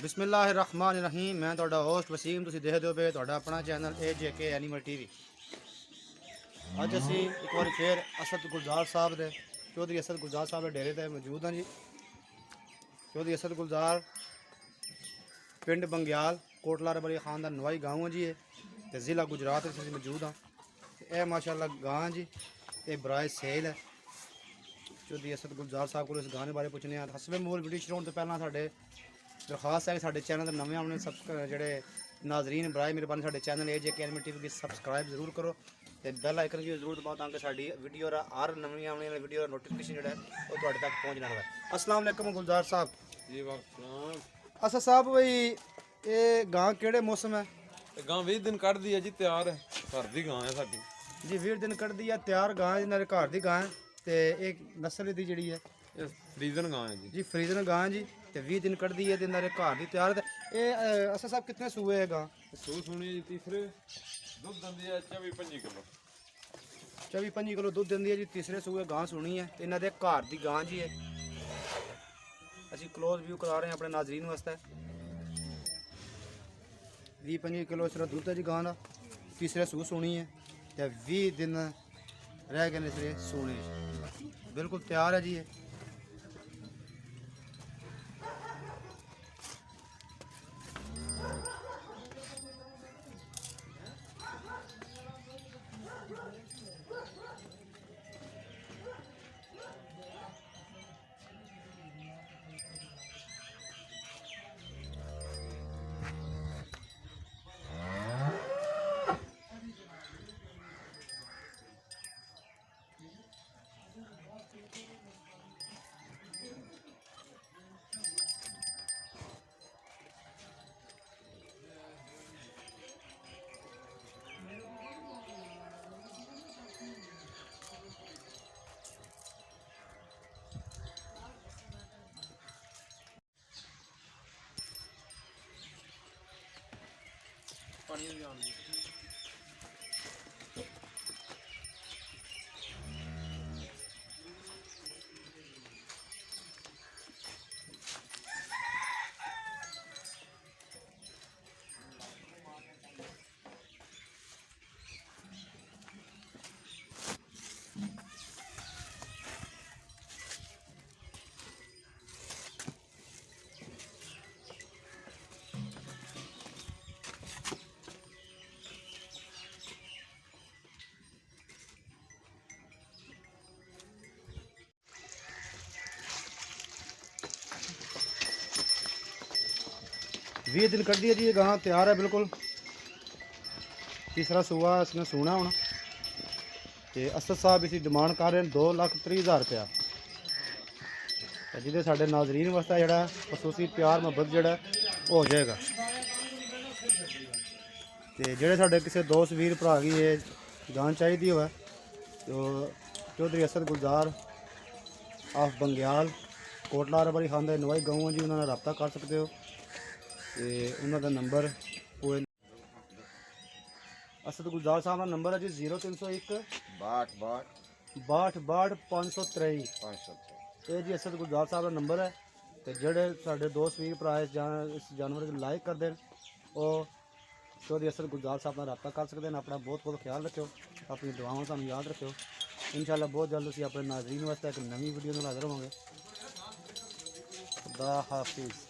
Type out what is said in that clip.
बिस्मिल्लाहिर्रहमानिर्रहीम। मैं तुहाडा होस्ट वसीम, तुसीं देखदे हो पे तुहाडा अपना चैनल AJK एनिमल TV। अज असी एक बार फिर असद गुलजार साहब दे चौधरी असद गुलजार साहब के डेरे ते मौजूद हाँ जी। चौधरी असद गुलजार पिंड बंग्याल कोटला रबरी खान का नवाई गाँव है जी। तो ज़िला गुजरात असी मौजूद हाँ। यह माशाअल्लाह गां जी, ये बराए सेल है। चौधरी असद गुलजार साहब को इस गाने बारे पुछने हसबे मोल वीडियो शुरू होने तो पहला साढ़े दरखास्त है कि साढ़े चैनल नवे आने जोड़े नाजरीन बराए मेहरबानी साढ़े चैनल AJK एनिमल TV की सबसक्राइब जरूर करो तो बेल आइकन की जरूर दबाओ ताकि साड़ी वीडियो हर नवी आने वाली वीडियो नोटिफिकेशन जो है वो तुहाडे तक पहुँचना रहे। अस्सलाम वालेकुम गुलजार साहब जी। वाह असद साहब भाई ये गां केड़े मौसम है? गां 20 दिन कट दी है जी, तैयार है। घर दी गां है साडी जी। 20 दिन कट दी है तैयार गां है, घर की गां है। तो एक नस्ल दी जी है ये फ्रीजन गां है जी। जी फ्रीजन गां जी। तो 20 दिन कट दी है तो घर की तैयार है। ये असद साहब कितने सूए है गां? सू सुनी जी, तीसरे दुध दंदी है 24-25 किलो। 24-25 किलो दुध देंदी है जी। तीसरे सूए गां सुनी है। इन्हों के घर की गां जी है। असी क्लोज व्यू करा रहे हैं अपने नाजरीन वास्ते। 20-25 किलो इसरा दुध है जी गां का। तीसरे सूह सोनी है तो 20 दिन रह गए इसरे सोने, बिल्कुल तैयार है जी। ये पानी जान दी दिन कर दिया जी। ये गां तैयार है बिल्कुल। तीसरा सूआ इसने सूना होना। तो असद साहब इसकी डिमांड कर रहे हैं 2,30,000 रुपया। जिसे साढ़े नाजरीन वास्ते जोड़ा खसूसी प्यार मुहब्बत जोड़ा हो जाएगा। तो जोड़े साढ़े किसी दोस्त वीर भरा की ये गां चाहिए हो तो चौधरी असद गुलजार ऑफ बंग्याल कोटला रबरी खान का नवाई गाँव जी, उन्होंने रब्ता कर सकते हो। तो उन्होंने नंबर पूरे असद गुलजार साहब का नंबर है जी 0301 62 523। ये जी असद गुलजार साहब का नंबर है। तो जोड़े साढ़े दोस्त वीर भरा इस जानवर को लाइक कर दें और चौधरी असद गुलजार साहब का रब्ता कर सकते हैं। अपना बहुत बहुत ख्याल रखो, अपनी दुआओं सानू याद रखो। इंशाल्लाह बहुत जल्द असीं अपने नाज़रीन वास्ते एक नवी वीडियो में हाज़िर होवांगे। खुदा हाफिज़।